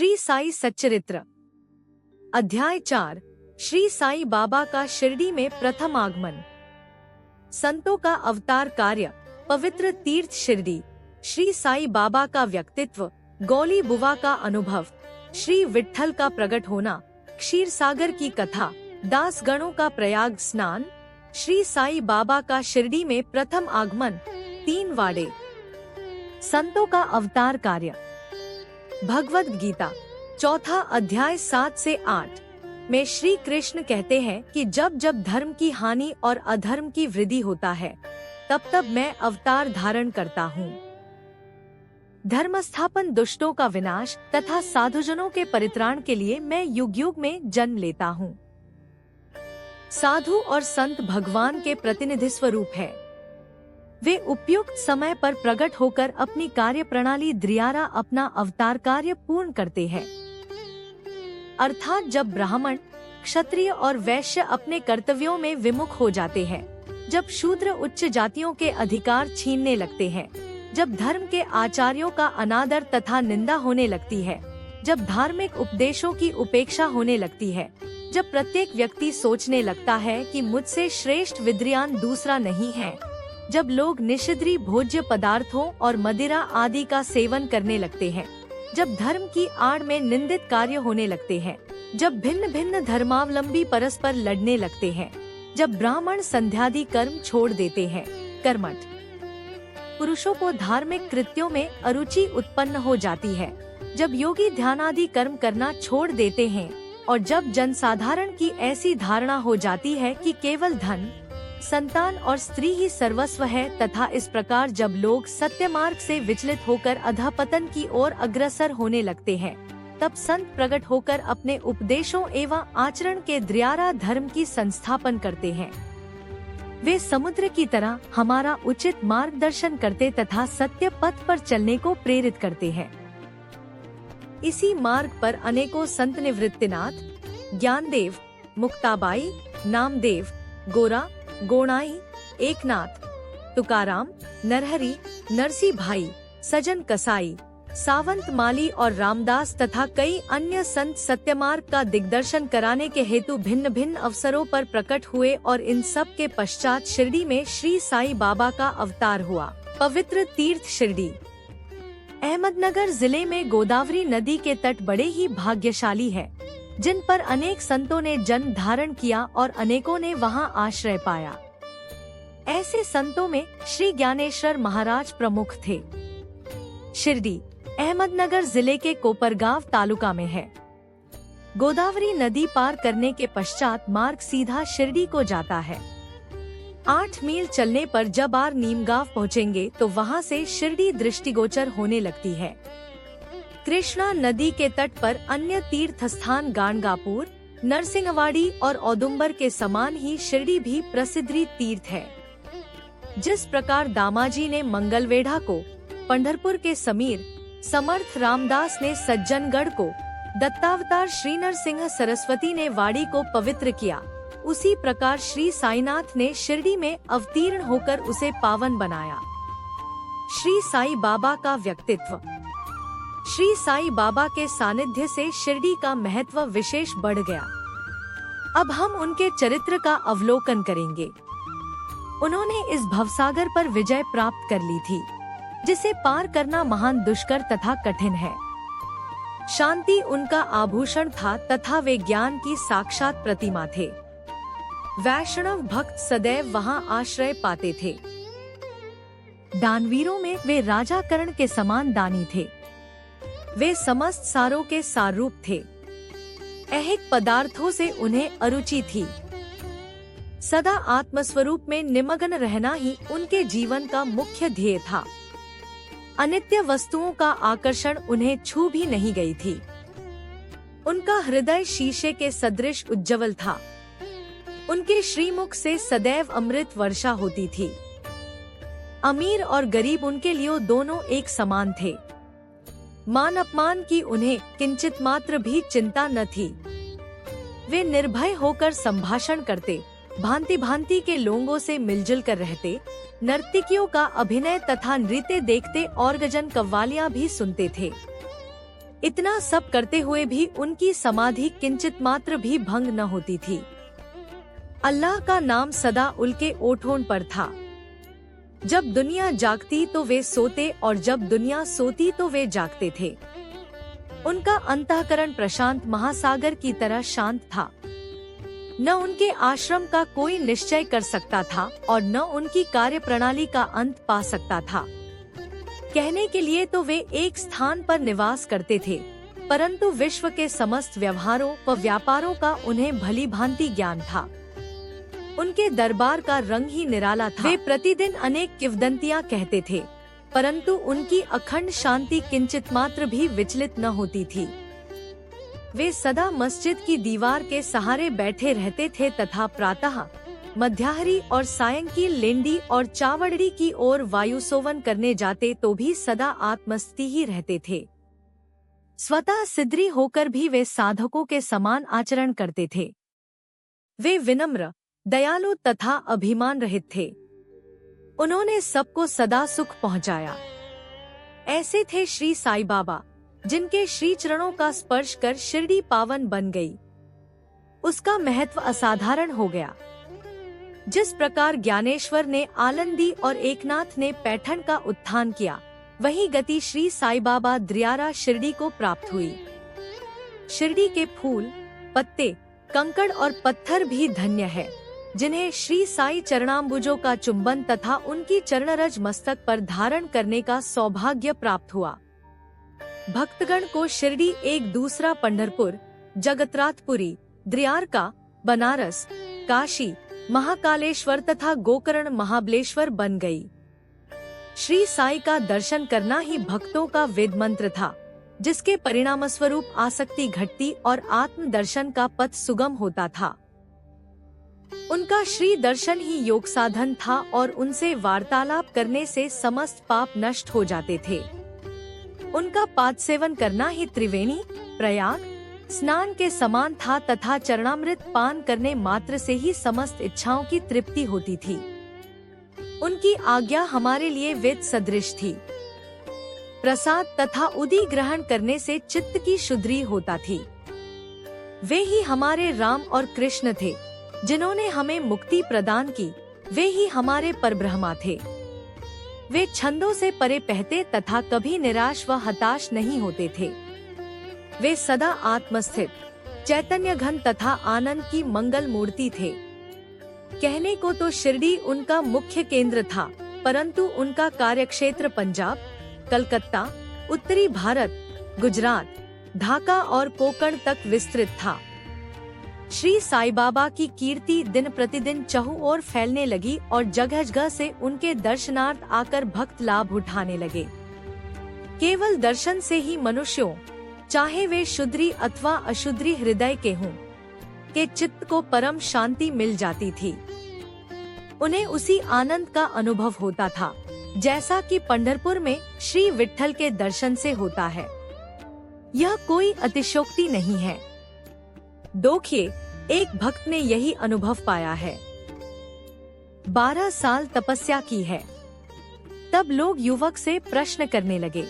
श्री साई सच्चरित्र अध्याय 4 श्री साई बाबा का शिरडी में प्रथम आगमन। संतों का अवतार कार्य, पवित्र तीर्थ शिरडी, श्री साई बाबा का व्यक्तित्व, गौली बुवा का अनुभव, श्री विट्ठल का प्रकट होना, क्षीर सागर की कथा, दास गणों का प्रयाग स्नान, श्री साई बाबा का शिरडी में प्रथम आगमन, 3 वाड़े। संतों का अवतार कार्य। भगवद गीता चौथा अध्याय 7 से 8 में श्री कृष्ण कहते हैं कि जब जब धर्म की हानि और अधर्म की वृद्धि होता है, तब तब मैं अवतार धारण करता हूँ। धर्म स्थापन, दुष्टों का विनाश तथा साधुजनों के परित्राण के लिए मैं युग युग में जन्म लेता हूँ। साधु और संत भगवान के प्रतिनिधि स्वरूप है। वे उपयुक्त समय पर प्रकट होकर अपनी कार्य प्रणाली द्वारा अपना अवतार कार्य पूर्ण करते हैं। अर्थात जब ब्राह्मण, क्षत्रिय और वैश्य अपने कर्तव्यों में विमुख हो जाते हैं, जब शूद्र उच्च जातियों के अधिकार छीनने लगते हैं, जब धर्म के आचार्यों का अनादर तथा निंदा होने लगती है, जब धार्मिक उपदेशों की उपेक्षा होने लगती है, जब प्रत्येक व्यक्ति सोचने लगता है कि मुझसे श्रेष्ठ विद्वान दूसरा नहीं है, जब लोग निषिद्ध भोज्य पदार्थों और मदिरा आदि का सेवन करने लगते हैं, जब धर्म की आड़ में निंदित कार्य होने लगते हैं, जब भिन्न भिन्न धर्मावलंबी परस्पर लड़ने लगते हैं, जब ब्राह्मण संध्यादि कर्म छोड़ देते हैं, कर्मठ पुरुषों को धार्मिक कृत्यों में अरुचि उत्पन्न हो जाती है, जब योगी ध्यानादि कर्म करना छोड़ देते हैं, और जब जनसाधारण की ऐसी धारणा हो जाती है कि केवल धन, संतान और स्त्री ही सर्वस्व है, तथा इस प्रकार जब लोग सत्य मार्ग से विचलित होकर अधःपतन की ओर अग्रसर होने लगते हैं, तब संत प्रकट होकर अपने उपदेशों एवं आचरण के द्वारा धर्म की संस्थापन करते हैं। वे समुद्र की तरह हमारा उचित मार्गदर्शन करते तथा सत्य पथ पर चलने को प्रेरित करते हैं। इसी मार्ग पर अनेकों संत निवृत्तिनाथ, ज्ञानदेव, मुक्ताबाई, नामदेव, गोरा, गोणाई, एकनाथ, तुकाराम, नरहरि, नरसी भाई, सजन कसाई, सावंत माली और रामदास तथा कई अन्य संत सत्यमार्ग का दिग्दर्शन कराने के हेतु भिन्न भिन्न अवसरों पर प्रकट हुए, और इन सब के पश्चात शिरडी में श्री साई बाबा का अवतार हुआ। पवित्र तीर्थ शिरडी। अहमदनगर जिले में गोदावरी नदी के तट बड़े ही भाग्यशाली है, जिन पर अनेक संतों ने जन्म धारण किया और अनेकों ने वहां आश्रय पाया। ऐसे संतों में श्री ज्ञानेश्वर महाराज प्रमुख थे। शिरडी अहमदनगर जिले के कोपरगांव तालुका में है। गोदावरी नदी पार करने के पश्चात मार्ग सीधा शिरडी को जाता है। 8 मील चलने पर जब आर नीमगांव पहुँचेंगे तो वहां से शिरडी दृष्टिगोचर होने लगती है। कृष्णा नदी के तट पर अन्य तीर्थ स्थान गाणगापुर, नरसिंहवाड़ी और औदुंबर के समान ही शिरडी भी प्रसिद्ध तीर्थ है। जिस प्रकार दामाजी ने मंगलवेढ़ा को, पंढरपुर के समीर, समर्थ रामदास ने सज्जनगढ़ को, दत्तावतार श्री नरसिंह सरस्वती ने वाड़ी को पवित्र किया, उसी प्रकार श्री साईनाथ ने शिरडी में अवतीर्ण होकर उसे पावन बनाया। श्री साई बाबा का व्यक्तित्व। श्री साई बाबा के सानिध्य से शिरडी का महत्व विशेष बढ़ गया। अब हम उनके चरित्र का अवलोकन करेंगे। उन्होंने इस भवसागर पर विजय प्राप्त कर ली थी, जिसे पार करना महान दुष्कर तथा कठिन है। शांति उनका आभूषण था तथा वे ज्ञान की साक्षात प्रतिमा थे। वैष्णव भक्त सदैव वहां आश्रय पाते थे। दानवीरों में वे राजा कर्ण के समान दानी थे। वे समस्त सारों के सारूप थे। ऐहिक पदार्थों से उन्हें अरुचि थी। सदा आत्मस्वरूप में निमग्न रहना ही उनके जीवन का मुख्य ध्येय था। अनित्य वस्तुओं का आकर्षण उन्हें छू भी नहीं गई थी। उनका हृदय शीशे के सदृश उज्ज्वल था। उनके श्रीमुख से सदैव अमृत वर्षा होती थी। अमीर और गरीब उनके लिए दोनों एक समान थे। मान अपमान की उन्हें किंचित मात्र भी चिंता न थी। वे निर्भय होकर संभाषण करते, भांति भांति के लोगों से मिलजुल कर रहते, नर्तकियों का अभिनय तथा नृत्य देखते और गजन कव्वालियां भी सुनते थे। इतना सब करते हुए भी उनकी समाधि किंचित मात्र भी भंग न होती थी। अल्लाह का नाम सदा उनके ओठों पर था। जब दुनिया जागती तो वे सोते और जब दुनिया सोती तो वे जागते थे। उनका अंतःकरण प्रशांत महासागर की तरह शांत था। न उनके आश्रम का कोई निश्चय कर सकता था और न उनकी कार्य प्रणाली का अंत पा सकता था। कहने के लिए तो वे एक स्थान पर निवास करते थे, परंतु विश्व के समस्त व्यवहारों व व्यापारों का उन्हें भली भांति ज्ञान था। उनके दरबार का रंग ही निराला था। वे प्रतिदिन अनेक किंवदंतियां कहते थे, परंतु उनकी अखंड शांति किंचित मात्र भी विचलित न होती थी। वे सदा मस्जिद की दीवार के सहारे बैठे रहते थे तथा प्रातः, मध्याह्न और सायंकाल लेंडी और चावड़ी की ओर वायुसोवन करने जाते तो भी सदा आत्मस्ति ही रहते थे। स्वतः सिद्धि होकर भी वे साधकों के समान आचरण करते थे। वे विनम्र, दयालु तथा अभिमान रहित थे। उन्होंने सबको सदा सुख पहुंचाया। ऐसे थे श्री साईं बाबा, जिनके श्री चरणों का स्पर्श कर शिरडी पावन बन गई। उसका महत्व असाधारण हो गया। जिस प्रकार ज्ञानेश्वर ने आलंदी और एकनाथ ने पैठण का उत्थान किया, वही गति श्री साईं बाबा द्रियारा शिरडी को प्राप्त हुई। शिरडी के फूल, पत्ते, कंकड़ और पत्थर भी धन्य है, जिन्हें श्री साईं चरणाम्बुजों का चुंबन तथा उनकी चरणरज मस्तक पर धारण करने का सौभाग्य प्राप्त हुआ। भक्तगण को शिरडी एक दूसरा पंढरपुर, जगतराथपुरी, द्रियारका, बनारस, काशी, महाकालेश्वर तथा गोकर्ण महाबलेश्वर बन गई। श्री साईं का दर्शन करना ही भक्तों का वेद मंत्र था, जिसके परिणामस्वरूप आसक्ति घटती और आत्म दर्शन का पथ सुगम होता था। उनका श्री दर्शन ही योग साधन था और उनसे वार्तालाप करने से समस्त पाप नष्ट हो जाते थे। उनका पाद सेवन करना ही त्रिवेणी, प्रयाग, स्नान के समान था तथा चरणामृत पान करने मात्र से ही समस्त इच्छाओं की तृप्ति होती थी। उनकी आज्ञा हमारे लिए वेद सदृश थी। प्रसाद तथा उदी ग्रहण करने से चित्त की शुद्धि होता थी। वे ही हमारे राम और कृष्ण थे, जिन्होंने हमें मुक्ति प्रदान की। वे ही हमारे परब्रह्मा थे। वे छंदों से परे पहते तथा कभी निराश व हताश नहीं होते थे। वे सदा आत्मस्थित, चैतन्य घन तथा आनंद की मंगल मूर्ति थे। कहने को तो शिरडी उनका मुख्य केंद्र था, परंतु उनका कार्यक्षेत्र पंजाब, कलकत्ता, उत्तरी भारत, गुजरात, ढाका और कोंकण तक विस्तृत था। श्री साईं बाबा की कीर्ति दिन प्रतिदिन चहुं ओर फैलने लगी और जगह जगह से उनके दर्शनार्थ आकर भक्त लाभ उठाने लगे। केवल दर्शन से ही मनुष्यों, चाहे वे शुद्री अथवा अशुद्री हृदय के हों, के चित्त को परम शांति मिल जाती थी। उन्हें उसी आनंद का अनुभव होता था, जैसा कि पंढरपुर में श्री विट्ठल के दर्शन से होता है। यह कोई अतिशयोक्ति नहीं है। देखिए, एक भक्त ने यही अनुभव पाया है। 12 साल तपस्या की है। तब लोग युवक से प्रश्न करने लगे,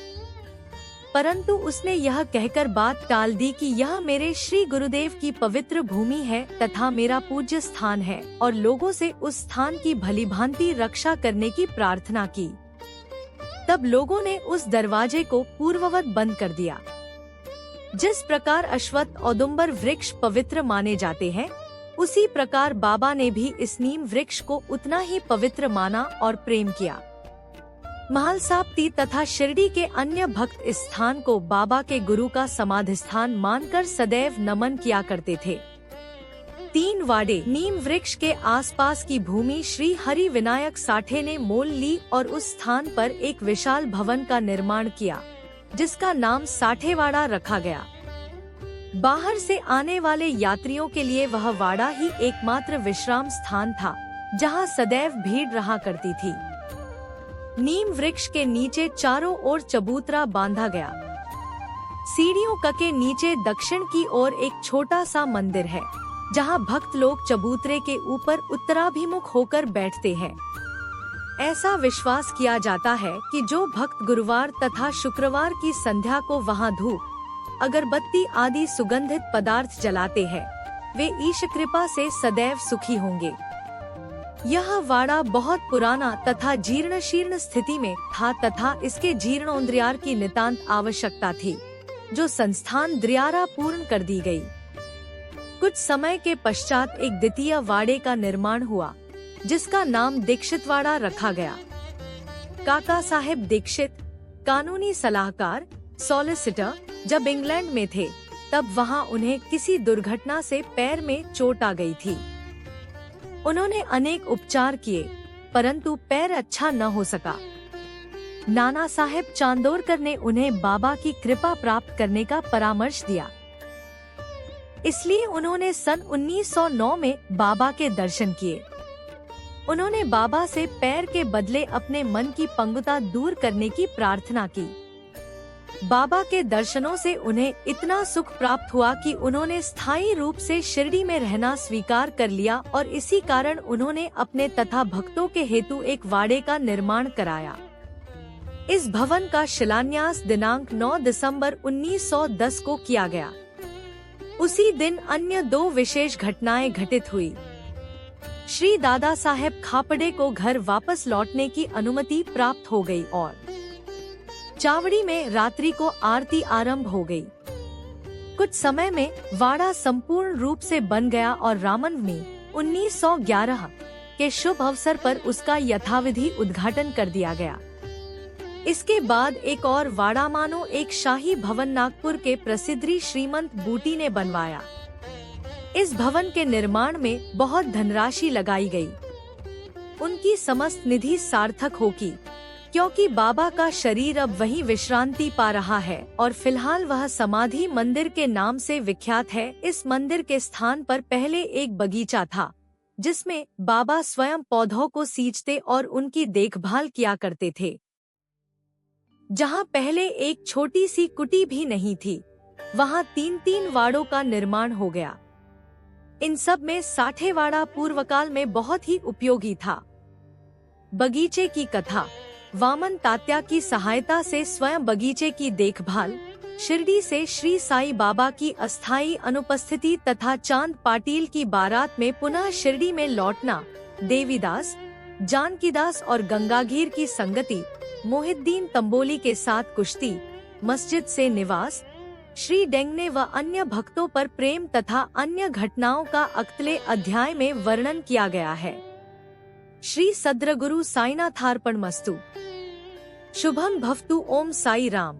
परंतु उसने यह कहकर बात टाल दी कि यह मेरे श्री गुरुदेव की पवित्र भूमि है तथा मेरा पूज्य स्थान है, और लोगों से उस स्थान की भलीभांति रक्षा करने की प्रार्थना की। तब लोगों ने उस दरवाजे को पूर्ववत बंद कर दिया। जिस प्रकार अश्वत्थ औदुंबर वृक्ष पवित्र माने जाते हैं, उसी प्रकार बाबा ने भी इस नीम वृक्ष को उतना ही पवित्र माना और प्रेम किया। महालसाप्ती तथा शिरडी के अन्य भक्त इस स्थान को बाबा के गुरु का समाधि स्थान मानकर सदैव नमन किया करते थे। 3 वाड़े नीम वृक्ष के आसपास की भूमि श्री हरि विनायक साठे ने मोल ली और उस स्थान पर एक विशाल भवन का निर्माण किया, जिसका नाम साठेवाड़ा रखा गया। बाहर से आने वाले यात्रियों के लिए वह वाड़ा ही एकमात्र विश्राम स्थान था, जहां सदैव भीड़ रहा करती थी। नीम वृक्ष के नीचे चारों ओर चबूतरा बांधा गया। सीढ़ियों के नीचे दक्षिण की ओर एक छोटा सा मंदिर है, जहां भक्त लोग चबूतरे के ऊपर उत्तराभिमुख होकर बैठते हैं। ऐसा विश्वास किया जाता है कि जो भक्त गुरुवार तथा शुक्रवार की संध्या को वहां धूप, अगरबत्ती आदि सुगंधित पदार्थ जलाते हैं, वे ईश कृपा से सदैव सुखी होंगे। यह वाड़ा बहुत पुराना तथा जीर्ण शीर्ण स्थिति में था तथा इसके जीर्णोद्धार की नितांत आवश्यकता थी, जो संस्थान द्वारा पूर्ण कर दी गई। कुछ समय के पश्चात एक द्वितीय वाड़े का निर्माण हुआ, जिसका नाम दीक्षितवाड़ा रखा गया। काका साहेब दीक्षित, कानूनी सलाहकार, सॉलिसिटर, जब इंग्लैंड में थे तब वहां उन्हें किसी दुर्घटना से पैर में चोट आ गई थी। उन्होंने अनेक उपचार किए, परंतु पैर अच्छा न हो सका। नाना साहेब चांदोरकर ने उन्हें बाबा की कृपा प्राप्त करने का परामर्श दिया। इसलिए उन्होंने सन 1909 में बाबा के दर्शन किए। उन्होंने बाबा से पैर के बदले अपने मन की पंगुता दूर करने की प्रार्थना की। बाबा के दर्शनों से उन्हें इतना सुख प्राप्त हुआ कि उन्होंने स्थायी रूप से शिरडी में रहना स्वीकार कर लिया और इसी कारण उन्होंने अपने तथा भक्तों के हेतु एक वाड़े का निर्माण कराया। इस भवन का शिलान्यास दिनांक 9 दिसंबर 1910 को किया गया। उसी दिन अन्य 2 विशेष घटनाएं घटित हुई। श्री दादा साहेब खापड़े को घर वापस लौटने की अनुमति प्राप्त हो गई और चावड़ी में रात्रि को आरती आरंभ हो गई। कुछ समय में वाड़ा संपूर्ण रूप से बन गया और रामन में 1911 के शुभ अवसर पर उसका यथाविधि उद्घाटन कर दिया गया। इसके बाद एक और वाड़ा मानो एक शाही भवन नागपुर के प्रसिद्ध श्रीमंत बूटी ने बनवाया। इस भवन के निर्माण में बहुत धनराशि लगाई गई। उनकी समस्त निधि सार्थक होगी, क्योंकि बाबा का शरीर अब वहीं विश्रांति पा रहा है और फिलहाल वह समाधि मंदिर के नाम से विख्यात है। इस मंदिर के स्थान पर पहले एक बगीचा था, जिसमें बाबा स्वयं पौधों को सींचते और उनकी देखभाल किया करते थे। जहां पहले एक छोटी सी कुटी भी नहीं थी, वहां 3-3 वाड़ों का निर्माण हो गया। इन सब में साठेवाड़ा पूर्वकाल में बहुत ही उपयोगी था। बगीचे की कथा। वामन तात्या की सहायता से स्वयं बगीचे की देखभाल, शिरडी से श्री साईं बाबा की अस्थायी अनुपस्थिति तथा चांद पाटिल की बारात में पुनः शिरडी में लौटना, देवीदास, जानकीदास और गंगागीर की संगति, मोहिद्दीन तंबोली के साथ कुश्ती, मस्जिद से निवास, श्री डेंगने व अन्य भक्तों पर प्रेम तथा अन्य घटनाओं का अगले अध्याय में वर्णन किया गया है। श्री सद्गुरु साईनाथार्पणमस्तु। शुभम भवतु। ओम साई राम।